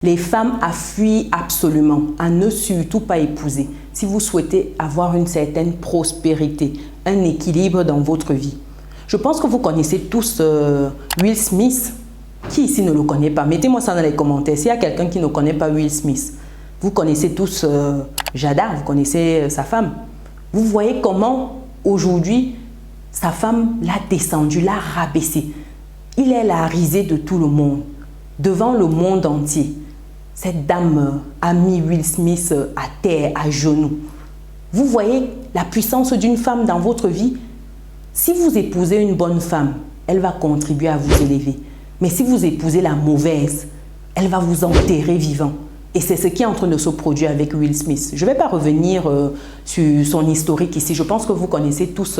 Les femmes à fuir absolument, à ne surtout pas épouser si vous souhaitez avoir une certaine prospérité, un équilibre dans votre vie. Je pense que vous connaissez tous Will Smith. Qui ici ne le connaît pas? Mettez-moi ça dans les commentaires. S'il y a quelqu'un qui ne connaît pas Will Smith, vous connaissez tous Jada, vous connaissez sa femme. Vous voyez comment aujourd'hui sa femme l'a descendu, l'a rabaissé. Il est la risée de tout le monde, devant le monde entier. Cette dame a mis Will Smith à terre, à genoux. Vous voyez la puissance d'une femme dans votre vie? Si vous épousez une bonne femme, elle va contribuer à vous élever. Mais si vous épousez la mauvaise, elle va vous enterrer vivant. Et c'est ce qui est en train de se produire avec Will Smith. Je ne vais pas revenir sur son historique ici. Je pense que vous connaissez tous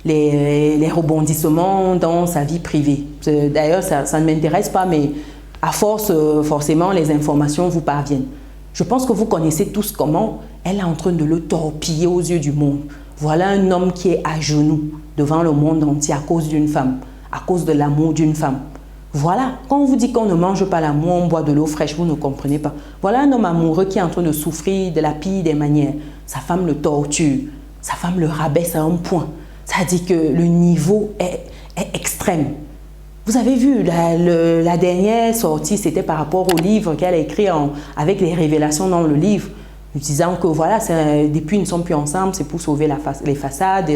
les rebondissements dans sa vie privée. D'ailleurs, ça ne m'intéresse pas, mais à force, forcément, les informations vous parviennent. Je pense que vous connaissez tous comment elle est en train de le torpiller aux yeux du monde. Voilà un homme qui est à genoux devant le monde entier à cause d'une femme, à cause de l'amour d'une femme. Voilà, quand on vous dit qu'on ne mange pas l'amour, on boit de l'eau fraîche, vous ne comprenez pas. Voilà un homme amoureux qui est en train de souffrir de la pire des manières. Sa femme le torture, sa femme le rabaisse à un point. Ça dit que le niveau est extrême. Vous avez vu, la dernière sortie, c'était par rapport au livre qu'elle a écrit avec les révélations dans le livre, disant que voilà, depuis ils ne sont plus ensemble, c'est pour sauver les façades.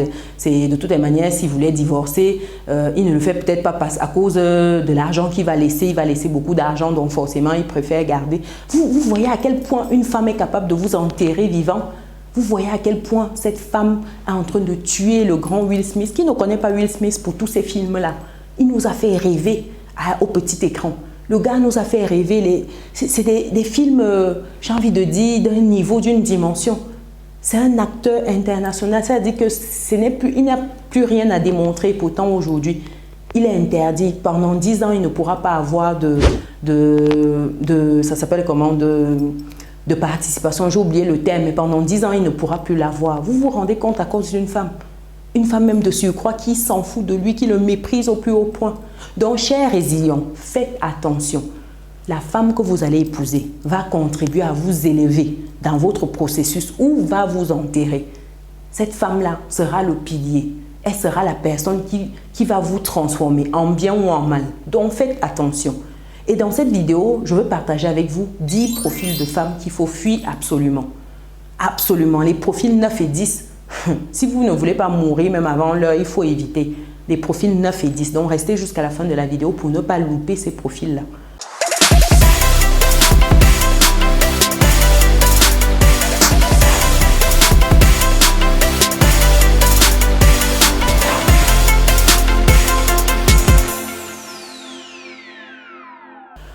De toutes les manières, s'il voulait divorcer, il ne le fait peut-être pas à cause de l'argent qu'il va laisser. Il va laisser beaucoup d'argent, donc forcément, il préfère garder. Vous voyez à quel point une femme est capable de vous enterrer vivant. Vous voyez à quel point cette femme est en train de tuer le grand Will Smith. Qui ne connaît pas Will Smith pour tous ces films-là? Il nous a fait rêver au petit écran. Le gars nous a fait rêver. C'est des films, j'ai envie de dire, d'un niveau, d'une dimension. C'est un acteur international. C'est-à-dire qu'il n'a plus rien à démontrer. Pourtant, aujourd'hui, il est interdit. Pendant 10 ans, il ne pourra pas avoir ça s'appelle comment, de participation. J'ai oublié le terme, mais pendant 10 ans, il ne pourra plus l'avoir. Vous vous rendez compte à cause d'une femme? Une femme même de surcroît qui s'en fout de lui, qui le méprise au plus haut point. Donc, chers résilients, faites attention. La femme que vous allez épouser va contribuer à vous élever dans votre processus ou va vous enterrer. Cette femme-là sera le pilier. Elle sera la personne qui va vous transformer en bien ou en mal. Donc, faites attention. Et dans cette vidéo, je veux partager avec vous 10 profils de femmes qu'il faut fuir absolument. Absolument. Les profils 9 et 10. Si vous ne voulez pas mourir même avant l'heure, il faut éviter les profils 9 et 10. Donc, restez jusqu'à la fin de la vidéo pour ne pas louper ces profils-là.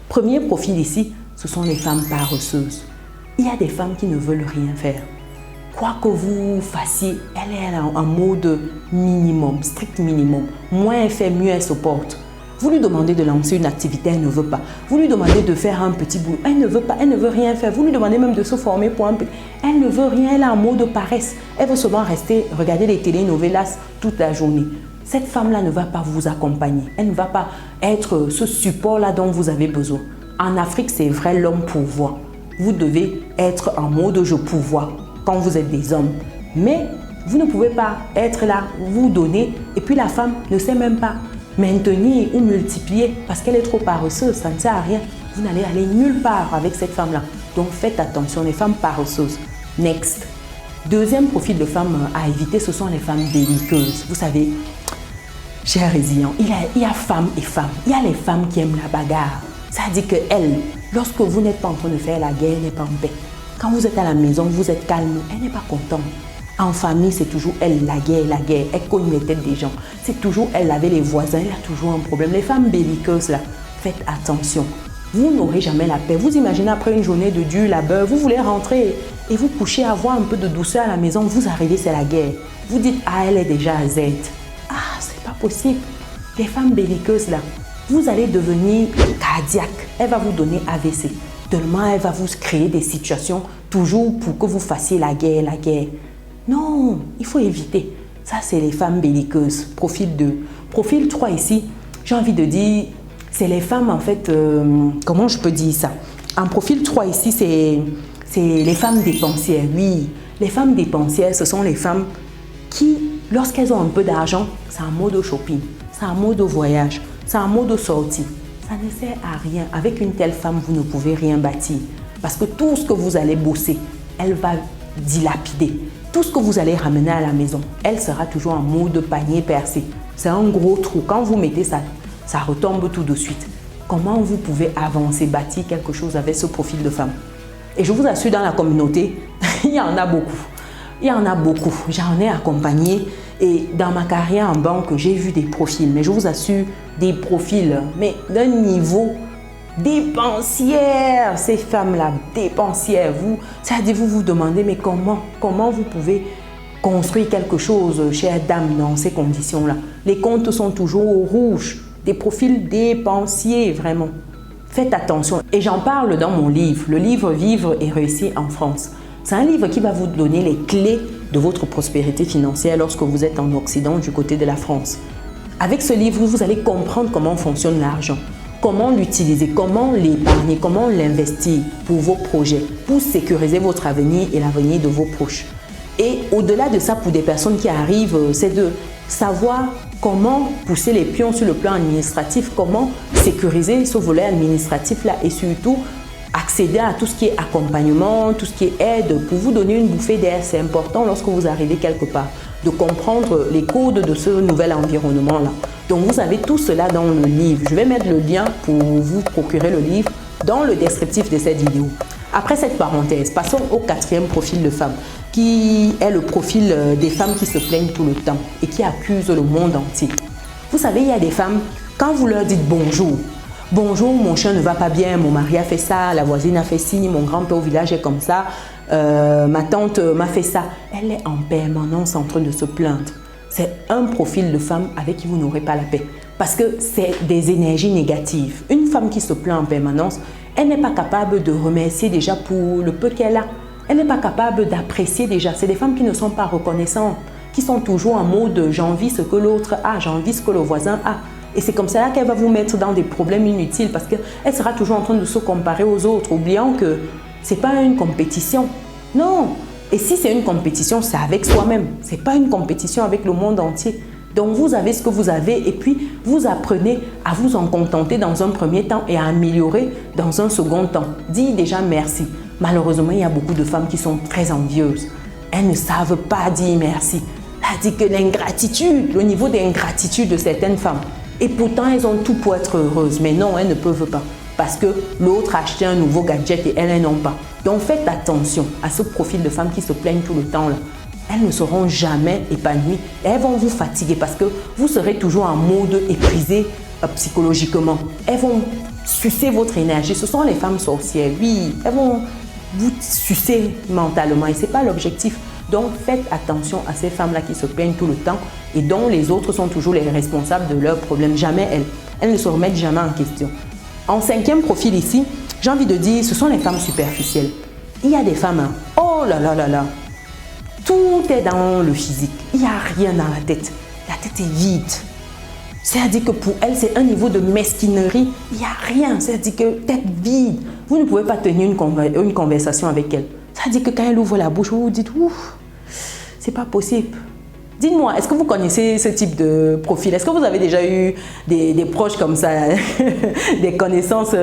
Premier profil ici, ce sont les femmes paresseuses. Il y a des femmes qui ne veulent rien faire. Quoi que vous fassiez, elle est en mode minimum, strict minimum. Moins elle fait, mieux elle se porte. Vous lui demandez de lancer une activité, elle ne veut pas. Vous lui demandez de faire un petit boulot, elle ne veut pas, elle ne veut rien faire. Vous lui demandez même de se former pour un petit... Elle ne veut rien, elle est en mode paresse. Elle veut seulement rester, regarder les télénovelas toute la journée. Cette femme-là ne va pas vous accompagner. Elle ne va pas être ce support-là dont vous avez besoin. En Afrique, c'est vrai, l'homme pourvoit. Vous devez être en mode je pourvois quand vous êtes des hommes. Mais vous ne pouvez pas être là, vous donner, et puis la femme ne sait même pas maintenir ou multiplier parce qu'elle est trop paresseuse, ça ne sert à rien. Vous n'allez aller nulle part avec cette femme-là. Donc faites attention, les femmes paresseuses. Next. Deuxième profil de femmes à éviter, ce sont les femmes belliqueuses. Vous savez, chers résilients, il y a femmes et femmes. Il y a les femmes qui aiment la bagarre. Ça dit qu'elles, lorsque vous n'êtes pas en train de faire la guerre, elle n'est pas en paix. Quand vous êtes à la maison, vous êtes calme, elle n'est pas contente. En famille, c'est toujours elle, la guerre, elle cogne les têtes des gens. C'est toujours elle avec les voisins, elle a toujours un problème. Les femmes belliqueuses, là, faites attention. Vous n'aurez jamais la paix. Vous imaginez après une journée de dur labeur, vous voulez rentrer et vous coucher, avoir un peu de douceur à la maison, vous arrivez, c'est la guerre. Vous dites, ah, elle est déjà à Z. Ah, c'est pas possible. Les femmes belliqueuses, là, vous allez devenir cardiaque. Elle va vous donner AVC. Tellement elle va vous créer des situations toujours pour que vous fassiez la guerre, la guerre. Non, il faut éviter. Ça, c'est les femmes belliqueuses. Profil 2. Profil 3 ici, j'ai envie de dire, c'est les femmes en fait, comment je peux dire ça? En profil 3 ici, c'est les femmes dépensières. Oui, les femmes dépensières, ce sont les femmes qui, lorsqu'elles ont un peu d'argent, c'est un mode shopping, c'est un mode voyage, c'est un mode sortie. Ça ne sert à rien. Avec une telle femme, vous ne pouvez rien bâtir. Parce que tout ce que vous allez bosser, elle va dilapider. Tout ce que vous allez ramener à la maison, elle sera toujours en mode panier percé. C'est un gros trou. Quand vous mettez ça, ça retombe tout de suite. Comment vous pouvez avancer, bâtir quelque chose avec ce profil de femme? Et je vous assure, dans la communauté, il y en a beaucoup. Il y en a beaucoup. J'en ai accompagné et dans ma carrière en banque, j'ai vu des profils. Mais je vous assure, des profils, mais d'un niveau dépensière. Ces femmes-là, dépensières. C'est-à-dire, vous vous demandez, mais comment vous pouvez construire quelque chose, chère dame, dans ces conditions-là? Les comptes sont toujours au rouge. Des profils dépensiers, vraiment. Faites attention. Et j'en parle dans mon livre, le livre « Vivre et réussir en France ». C'est un livre qui va vous donner les clés de votre prospérité financière lorsque vous êtes en Occident, du côté de la France. Avec ce livre, vous allez comprendre comment fonctionne l'argent, comment l'utiliser, comment l'épargner, comment l'investir pour vos projets, pour sécuriser votre avenir et l'avenir de vos proches. Et au-delà de ça, pour des personnes qui arrivent, c'est de savoir comment pousser les pions sur le plan administratif, comment sécuriser ce volet administratif-là et surtout accéder à tout ce qui est accompagnement, tout ce qui est aide pour vous donner une bouffée d'air. C'est important lorsque vous arrivez quelque part de comprendre les codes de ce nouvel environnement-là. Donc vous avez tout cela dans le livre. Je vais mettre le lien pour vous procurer le livre dans le descriptif de cette vidéo. Après cette parenthèse, passons au 4e profil de femme, qui est le profil des femmes qui se plaignent tout le temps et qui accusent le monde entier. Vous savez, il y a des femmes, quand vous leur dites bonjour, bonjour, mon chien ne va pas bien, mon mari a fait ça, la voisine a fait ci, mon grand-père au village est comme ça, ma tante m'a fait ça. Elle est en permanence en train de se plaindre. C'est un profil de femme avec qui vous n'aurez pas la paix. Parce que c'est des énergies négatives. Une femme qui se plaint en permanence, elle n'est pas capable de remercier déjà pour le peu qu'elle a. Elle n'est pas capable d'apprécier déjà. C'est des femmes qui ne sont pas reconnaissantes, qui sont toujours en mode j'envie ce que l'autre a, j'envie ce que le voisin a. Et c'est comme ça qu'elle va vous mettre dans des problèmes inutiles parce qu'elle sera toujours en train de se comparer aux autres, oubliant que ce n'est pas une compétition. Non. Et si c'est une compétition, c'est avec soi-même. Ce n'est pas une compétition avec le monde entier. Donc vous avez ce que vous avez et puis vous apprenez à vous en contenter dans un premier temps et à améliorer dans un second temps. Dis déjà merci. Malheureusement, il y a beaucoup de femmes qui sont très envieuses. Elles ne savent pas dire merci. C'est-à-dire que l'ingratitude, le niveau d'ingratitude de certaines femmes. Et pourtant, elles ont tout pour être heureuses. Mais non, elles ne peuvent pas. Parce que l'autre a acheté un nouveau gadget et elles n'ont pas. Donc faites attention à ce profil de femmes qui se plaignent tout le temps là. Elles ne seront jamais épanouies et elles vont vous fatiguer parce que vous serez toujours en mode épuisé psychologiquement. Elles vont sucer votre énergie. Ce sont les femmes sorcières, oui. Elles vont vous sucer mentalement et ce n'est pas l'objectif. Donc faites attention à ces femmes-là qui se plaignent tout le temps et dont les autres sont toujours les responsables de leurs problèmes. Jamais elles. Elles ne se remettent jamais en question. En 5e profil ici, j'ai envie de dire, ce sont les femmes superficielles. Il y a des femmes, hein, oh là là là là, tout est dans le physique. Il n'y a rien dans la tête. La tête est vide. C'est-à-dire que pour elle, c'est un niveau de mesquinerie. Il n'y a rien. C'est-à-dire que tête vide. Vous ne pouvez pas tenir une conversation avec elle. C'est-à-dire que quand elle ouvre la bouche, vous vous dites, ouf, c'est pas possible. Dites-moi, est-ce que vous connaissez ce type de profil? Est-ce que vous avez déjà eu des proches comme ça, des connaissances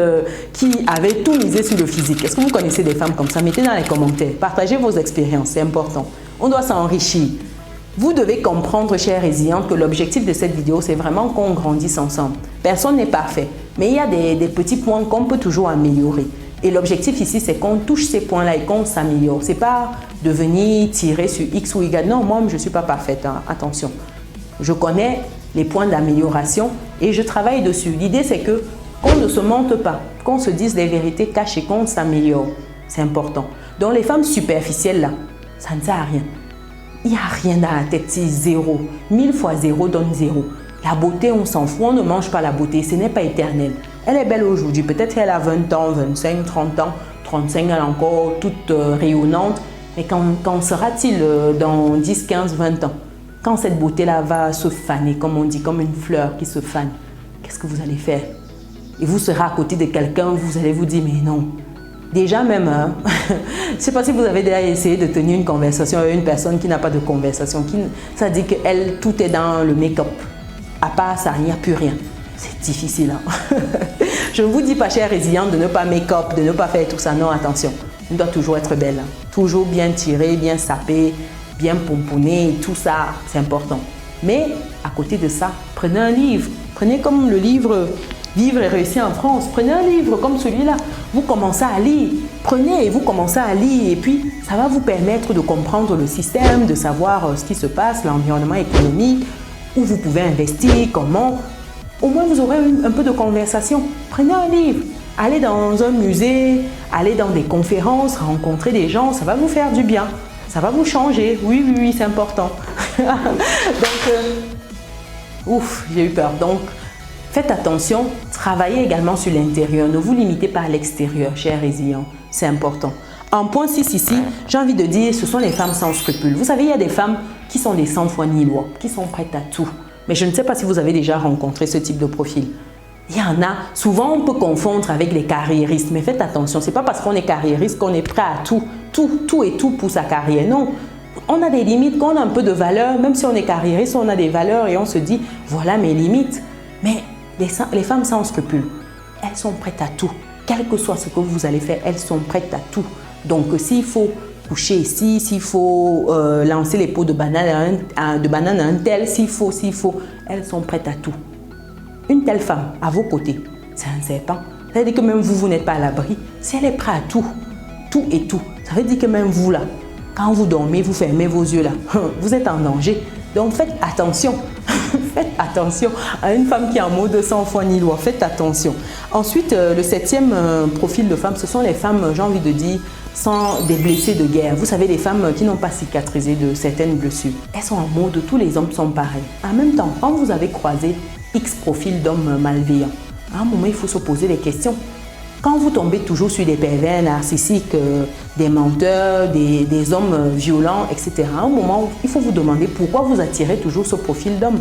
qui avaient tout misé sur le physique? Est-ce que vous connaissez des femmes comme ça? Mettez dans les commentaires. Partagez vos expériences, c'est important. On doit s'enrichir. Vous devez comprendre, chère résiliente, que l'objectif de cette vidéo, c'est vraiment qu'on grandisse ensemble. Personne n'est parfait, mais il y a des petits points qu'on peut toujours améliorer. Et l'objectif ici, c'est qu'on touche ces points-là et qu'on s'améliore. Ce n'est pas de venir tirer sur X ou Y. Non, moi, je ne suis pas parfaite. Hein. Attention. Je connais les points d'amélioration et je travaille dessus. L'idée, c'est qu'on ne se mente pas, qu'on se dise des vérités cachées, qu'on s'améliore. C'est important. Donc, les femmes superficielles, là, ça ne sert à rien. Il n'y a rien dans la tête, c'est zéro. 1000 fois 0 donne 0. La beauté, on s'en fout, on ne mange pas la beauté, ce n'est pas éternel. Elle est belle aujourd'hui, peut-être qu'elle a 20 ans, 25, 30 ans, 35, elle est encore toute rayonnante. Mais quand sera-t-il dans 10, 15, 20 ans? Quand cette beauté-là va se faner, comme on dit, comme une fleur qui se fane, qu'est-ce que vous allez faire? Et vous serez à côté de quelqu'un, vous allez vous dire, mais non, Déjà même, hein, je ne sais pas si vous avez déjà essayé de tenir une conversation avec une personne qui n'a pas de conversation, ça dit qu'elle, tout est dans le make-up. À part ça, il n'y a plus rien. C'est difficile. Hein? Je ne vous dis pas, chère résiliente, de ne pas make-up, de ne pas faire tout ça. Non, attention, on doit toujours être belle. Hein? Toujours bien tirée, bien sapée, bien pomponnée, tout ça, c'est important. Mais à côté de ça, prenez un livre. Prenez comme le livre Vivre et réussir en France. Prenez un livre comme celui-là. Vous commencez à lire. Prenez et vous commencez à lire. Et puis, ça va vous permettre de comprendre le système, de savoir ce qui se passe, l'environnement économique, où vous pouvez investir, comment. Au moins, vous aurez un peu de conversation. Prenez un livre. Allez dans un musée, allez dans des conférences, rencontrer des gens. Ça va vous faire du bien. Ça va vous changer. Oui, oui, oui, c'est important. Donc, ouf, j'ai eu peur. Donc, faites attention, travaillez également sur l'intérieur. Ne vous limitez pas à l'extérieur, chers résilients. C'est important. En point 6 ici, j'ai envie de dire, ce sont les femmes sans scrupules. Vous savez, il y a des femmes qui sont des sans foi ni loi, qui sont prêtes à tout. Mais je ne sais pas si vous avez déjà rencontré ce type de profil. Il y en a, souvent on peut confondre avec les carriéristes, mais faites attention, ce n'est pas parce qu'on est carriériste qu'on est prêt à tout et tout pour sa carrière. Non, on a des limites, quand on a un peu de valeur, même si on est carriériste, on a des valeurs et on se dit, voilà mes limites. Mais les femmes sans scrupules, elles sont prêtes à tout. Quel que soit ce que vous allez faire, elles sont prêtes à tout. Donc, s'il faut coucher ici, s'il faut lancer les pots de banane à un tel, s'il faut, elles sont prêtes à tout. Une telle femme, à vos côtés, c'est un serpent. Ça veut dire que même vous n'êtes pas à l'abri. Si elle est prête à tout, tout et tout, ça veut dire que même vous là, quand vous dormez, vous fermez vos yeux là, vous êtes en danger. Donc, faites attention. Faites attention à une femme qui est en mode sans foi ni loi. Faites attention. Ensuite, le 7e profil de femme, ce sont les femmes, j'ai envie de dire, sans des blessés de guerre. Vous savez, les femmes qui n'ont pas cicatrisé de certaines blessures. Elles sont en mode, tous les hommes sont pareils. En même temps, quand vous avez croisé X profils d'hommes malveillants, à un moment, il faut se poser des questions. Quand vous tombez toujours sur des pervers narcissiques, des menteurs, des hommes violents, etc., à un moment, il faut vous demander pourquoi vous attirez toujours ce profil d'homme.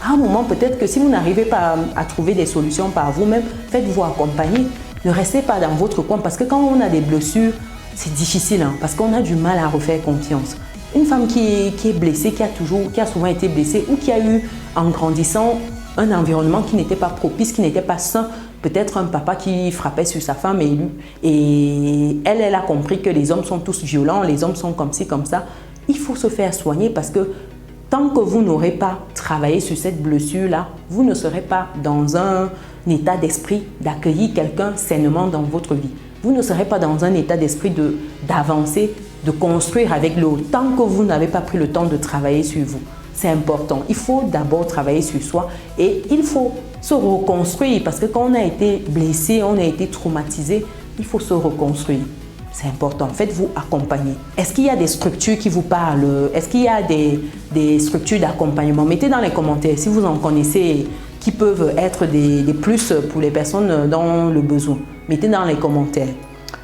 À un moment, peut-être que si vous n'arrivez pas à trouver des solutions par vous-même, faites-vous accompagner. Ne restez pas dans votre coin parce que quand on a des blessures, c'est difficile hein, parce qu'on a du mal à refaire confiance. Une femme qui est blessée, qui a souvent été blessée ou qui a eu, en grandissant, un environnement qui n'était pas propice, qui n'était pas sain, peut-être un papa qui frappait sur sa femme et elle a compris que les hommes sont tous violents, les hommes sont comme ci, comme ça. Il faut se faire soigner parce que tant que vous n'aurez pas travaillé sur cette blessure-là, vous ne serez pas dans un état d'esprit d'accueillir quelqu'un sainement dans votre vie. Vous ne serez pas dans un état d'esprit d'avancer, de construire avec l'autre, tant que vous n'avez pas pris le temps de travailler sur vous. C'est important. Il faut d'abord travailler sur soi et il faut se reconstruire parce que quand on a été blessé, on a été traumatisé, il faut se reconstruire. C'est important. Faites-vous accompagner. Est-ce qu'il y a des structures qui vous parlent? Est-ce qu'il y a des structures d'accompagnement? Mettez dans les commentaires si vous en connaissez qui peuvent être des plus pour les personnes dans le besoin. Mettez dans les commentaires.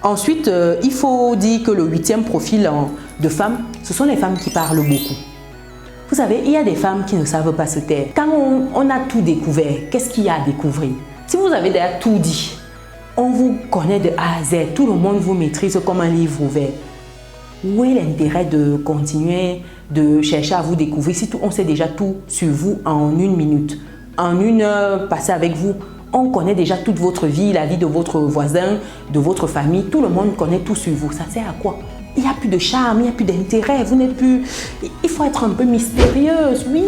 Ensuite, il faut dire que le 8e profil de femmes, ce sont les femmes qui parlent beaucoup. Vous savez, il y a des femmes qui ne savent pas se taire. Quand on a tout découvert, qu'est-ce qu'il y a à découvrir? Si vous avez déjà tout dit, on vous connaît de A à Z, tout le monde vous maîtrise comme un livre ouvert. Où est l'intérêt de continuer de chercher à vous découvrir si on sait déjà tout sur vous en 1 minute? En 1 heure passée avec vous, on connaît déjà toute votre vie, la vie de votre voisin, de votre famille. Tout le monde connaît tout sur vous. Ça sert à quoi? Il n'y a plus de charme, il n'y a plus d'intérêt. Vous n'êtes plus... Il faut être un peu mystérieuse. Oui,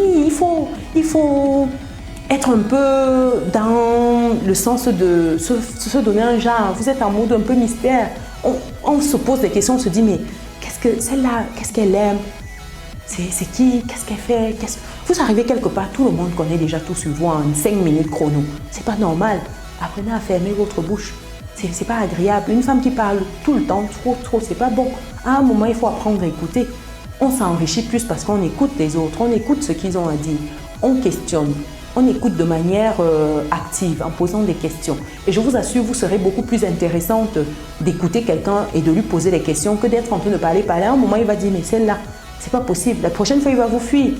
il faut être un peu dans le sens de se donner un genre. Vous êtes en mode un peu mystère. On se pose des questions, on se dit, mais qu'est-ce que celle-là, qu'est-ce qu'elle aime? C'est qui? Qu'est-ce qu'elle fait? Vous arrivez quelque part, tout le monde connaît déjà tout sur vous en 5 minutes chrono. C'est pas normal. Apprenez à fermer votre bouche. C'est pas agréable. Une femme qui parle tout le temps, trop, c'est pas bon. À un moment, il faut apprendre à écouter. On s'enrichit plus parce qu'on écoute les autres, on écoute ce qu'ils ont à dire, on questionne, on écoute de manière active en posant des questions. Et je vous assure, vous serez beaucoup plus intéressante d'écouter quelqu'un et de lui poser des questions que d'être en train de parler. À un moment, il va dire, mais celle-là, c'est pas possible. La prochaine fois, il va vous fuir.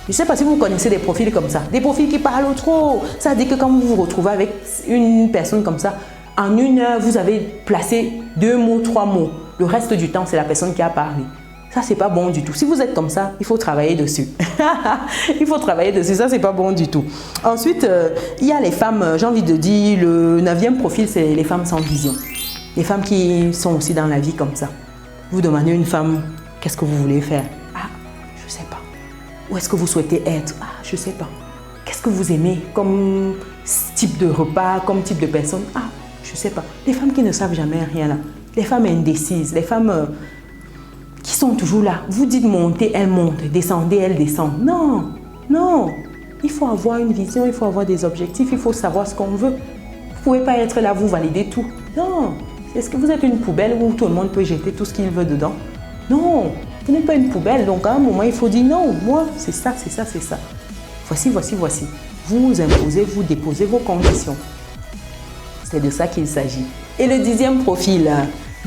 Je ne sais pas si vous connaissez des profils comme ça. Des profils qui parlent trop. Ça veut dire que quand vous vous retrouvez avec une personne comme ça, En 1 heure, vous avez placé 2 mots, 3 mots. Le reste du temps, c'est la personne qui a parlé. Ça, c'est pas bon du tout. Si vous êtes comme ça, il faut travailler dessus. Il faut travailler dessus. Ça, c'est pas bon du tout. Ensuite, il y a les femmes, j'ai envie de dire, le 9e profil, c'est les femmes sans vision. Les femmes qui sont aussi dans la vie comme ça. Vous demandez à une femme, qu'est-ce que vous voulez faire? Ah, je sais pas. Où est-ce que vous souhaitez être? Ah, je sais pas. Qu'est-ce que vous aimez comme type de repas, comme type de personne? Ah, je sais pas. Les femmes qui ne savent jamais rien là. Les femmes indécises, les femmes qui sont toujours là. Vous dites monter, elles montent. Descendez, elles descendent. Non, non. Il faut avoir une vision, il faut avoir des objectifs, il faut savoir ce qu'on veut. Vous ne pouvez pas être là, vous validez tout. Non. Est-ce que vous êtes une poubelle où tout le monde peut jeter tout ce qu'il veut dedans? Non. Vous n'êtes pas une poubelle. Donc à un moment, il faut dire non. Moi, c'est ça, c'est ça, c'est ça. Voici, voici, voici. Vous imposez, vous déposez vos conditions. C'est de ça qu'il s'agit. Et le 10e profil.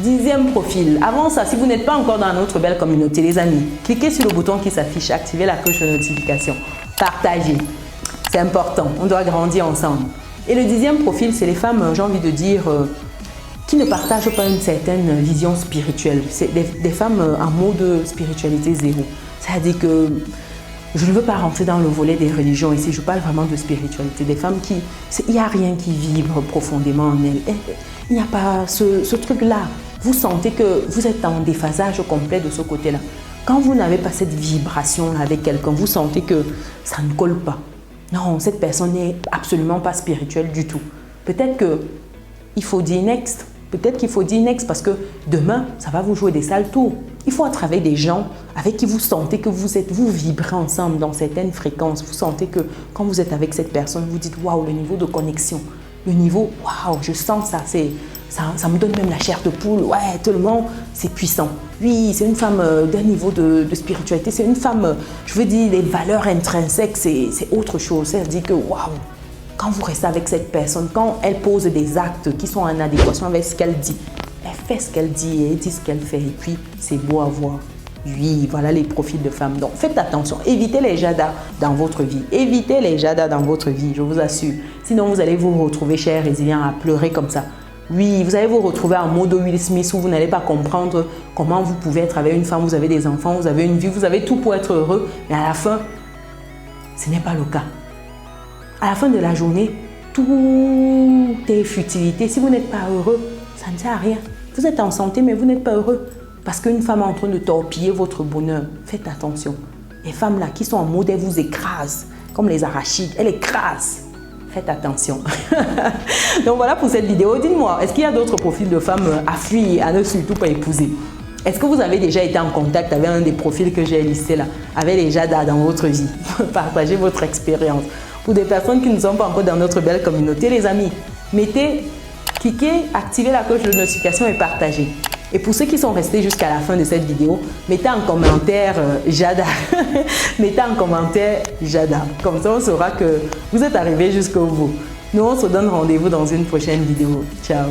10e profil. Avant ça, si vous n'êtes pas encore dans notre belle communauté, les amis, cliquez sur le bouton qui s'affiche, activez la cloche de notification, partagez. C'est important, on doit grandir ensemble. Et le 10e profil, c'est les femmes, j'ai envie de dire, qui ne partagent pas une certaine vision spirituelle. C'est des femmes en mode spiritualité zéro. C'est-à-dire que je ne veux pas rentrer dans le volet des religions ici, je parle vraiment de spiritualité. Des femmes qui, il n'y a rien qui vibre profondément en elles. Il n'y a pas ce truc-là. Vous sentez que vous êtes en déphasage complet de ce côté-là. Quand vous n'avez pas cette vibration avec quelqu'un, vous sentez que ça ne colle pas. Non, cette personne n'est absolument pas spirituelle du tout. Peut-être qu'il faut dire next. Peut-être qu'il faut dire next parce que demain, ça va vous jouer des sales tours. Il faut attraper des gens avec qui vous sentez que vous vibrez ensemble dans certaines fréquences. Vous sentez que quand vous êtes avec cette personne, vous dites waouh, le niveau de connexion, le niveau waouh, je sens ça, ça me donne même la chair de poule. Ouais, tellement c'est puissant. Oui, c'est une femme d'un niveau de spiritualité. C'est une femme, je veux dire, les valeurs intrinsèques, c'est autre chose. C'est-à-dire que waouh, quand vous restez avec cette personne, quand elle pose des actes qui sont en adéquation avec ce qu'elle dit, elle fait ce qu'elle dit et elle dit ce qu'elle fait. Et puis, c'est beau à voir. Oui, voilà les profils de femmes. Donc, faites attention. Évitez les jadas dans votre vie. Évitez les jadas dans votre vie, je vous assure. Sinon, vous allez vous retrouver, chers résilients, à pleurer comme ça. Oui, vous allez vous retrouver en mode Will Smith où vous n'allez pas comprendre comment vous pouvez être avec une femme. Vous avez des enfants, vous avez une vie, vous avez tout pour être heureux. Mais à la fin, ce n'est pas le cas. À la fin de la journée, tout est futilité. Si vous n'êtes pas heureux, ça ne sert à rien. Vous êtes en santé, mais vous n'êtes pas heureux. Parce qu'une femme est en train de torpiller votre bonheur. Faites attention. Les femmes là qui sont en mode, elles vous écrasent. Comme les arachides, elles écrasent. Faites attention. Donc voilà pour cette vidéo. Dites-moi, est-ce qu'il y a d'autres profils de femmes à fuir, à ne surtout pas épouser? Est-ce que vous avez déjà été en contact avec un des profils que j'ai listés là, avec les jadas dans votre vie? Partagez votre expérience. Pour des personnes qui ne sont pas encore dans notre belle communauté, les amis, cliquez, activez la cloche de notification et partagez. Et pour ceux qui sont restés jusqu'à la fin de cette vidéo, mettez en commentaire Jada. Mettez en commentaire Jada. Comme ça, on saura que vous êtes arrivés jusqu'au bout. Nous, on se donne rendez-vous dans une prochaine vidéo. Ciao.